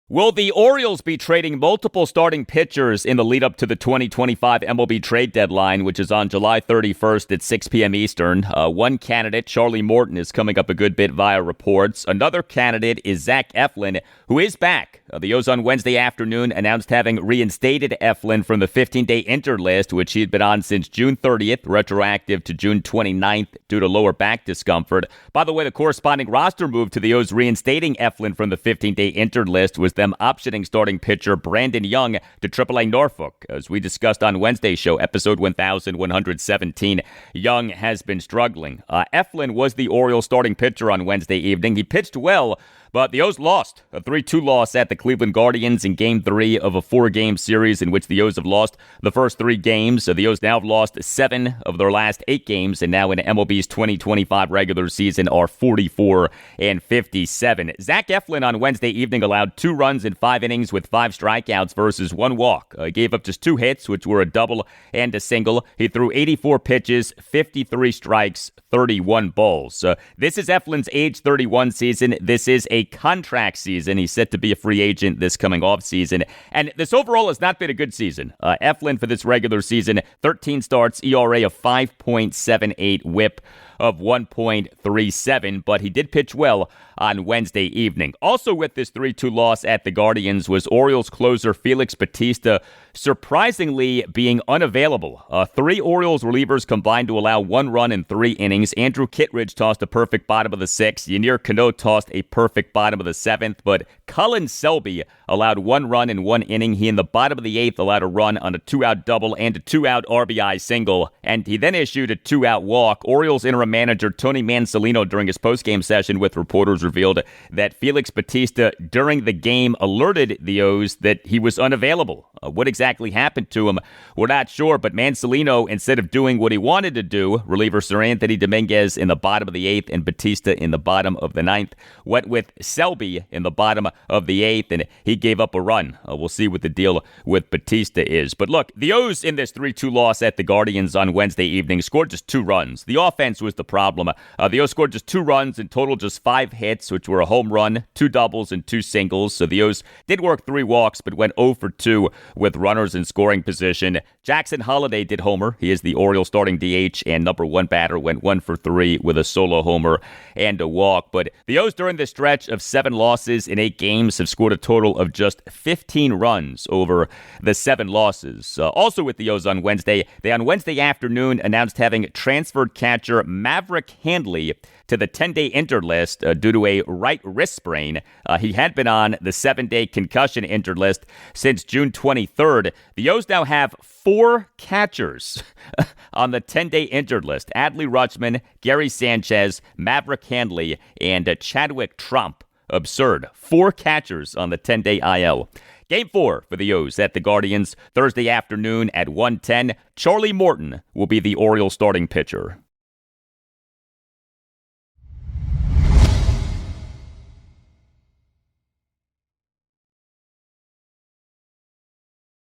Will the Orioles be trading multiple starting pitchers in the lead up to the 2025 MLB trade deadline, which is on July 31st at 6 p.m. Eastern? One candidate, Charlie Morton, is coming up a good bit via reports. Another candidate is Zach Eflin, who is back. The O's on Wednesday afternoon announced having reinstated Eflin from the 15-day injured list, which he had been on since June 30th, retroactive to June 29th due to lower back discomfort. By the way, the corresponding roster move to the O's reinstating Eflin from the 15-day injured list was them optioning starting pitcher Brandon Young to AAA Norfolk. As we discussed on Wednesday's show, episode 1117, Young has been struggling. Eflin was the Orioles starting pitcher on Wednesday evening. He pitched well, but the O's lost. A 3-2 loss at the Cleveland Guardians in Game 3 of a 4-game series in which the O's have lost the first 3 games. So the O's now have lost 7 of their last 8 games, and now in MLB's 2025 regular season are 44-57. Zach Eflin on Wednesday evening allowed 2 runs in 5 innings with 5 strikeouts versus 1 walk. He gave up just 2 hits, which were a double and a single. He threw 84 pitches, 53 strikes, 31 balls. This is Eflin's age 31 season. This is a contract season. He's set to be a free agent this coming off season. And this overall has not been a good season. Eflin for this regular season, 13 starts, ERA of 5.78, whip of 1.37, but he did pitch well on Wednesday evening. Also with this 3-2 loss at the Guardians was Orioles closer Felix Bautista surprisingly being unavailable. 3 Orioles relievers combined to allow 1 run in 3 innings. Andrew Kittredge tossed a perfect bottom of the 6th. Yanier Cano tossed a perfect bottom of the 7th, but Cullen Selby allowed 1 run in 1 inning. He in the bottom of the 8th allowed a run on a 2-out double and a 2-out RBI single, and he then issued a 2-out walk. Orioles interim manager Tony Mansolino during his postgame session with reporters revealed that Felix Bautista during the game alerted the O's that he was unavailable. What exactly happened to him, we're not sure, but Mansolino, instead of doing what he wanted to do, reliever Sir Anthony Dominguez in the bottom of the 8th and Bautista in the bottom of the 9th, went with Selby in the bottom of the 8th, and he gave up a run. We'll see what the deal with Bautista is. But look, the O's in this 3-2 loss at the Guardians on Wednesday evening scored just 2 runs. The offense was the problem. The O's scored just 2 runs, in total just 5 hits, which were a home run, 2 doubles, and 2 singles. So the O's did work 3 walks, but went 0 for 2 with runners in scoring position. Jackson Holliday did homer. He is the Orioles starting DH and number 1 batter, went 1 for 3 with a solo homer and a walk. But the O's during this stretch of 7 losses in 8 games have scored a total of just 15 runs over the 7 losses. Also with the O's on Wednesday, they on Wednesday afternoon announced having transferred catcher Maverick Handley to the 10-day injured list due to a right wrist sprain. He had been on the 7-day concussion injured list since June 23rd. The O's now have 4 catchers on the 10-day injured list: Adley Rutschman, Gary Sanchez, Maverick Handley, and Chadwick Trump. Absurd. 4 catchers on the 10-day IL. Game 4 for the O's at the Guardians Thursday afternoon at 1:10. Charlie Morton will be the Orioles starting pitcher.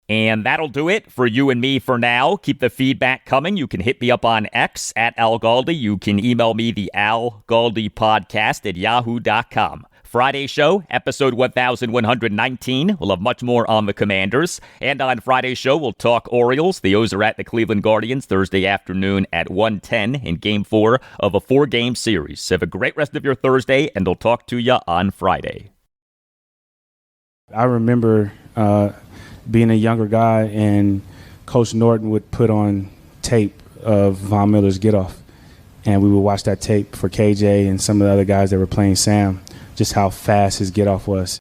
And that'll do it for you and me for now. Keep the feedback coming. You can hit me up on X at Al Galdi. You can email me the Al Galdi podcast at yahoo.com. Friday show, episode 1119. We'll have much more on the Commanders. And on Friday's show, we'll talk Orioles. The O's are at the Cleveland Guardians Thursday afternoon at 1:10 in Game 4 of a 4-game series. Have a great rest of your Thursday, and I'll talk to you on Friday. I remember being a younger guy, and Coach Norton would put on tape of Von Miller's get-off, and we would watch that tape for KJ and some of the other guys that were playing Sam, just how fast his get-off was.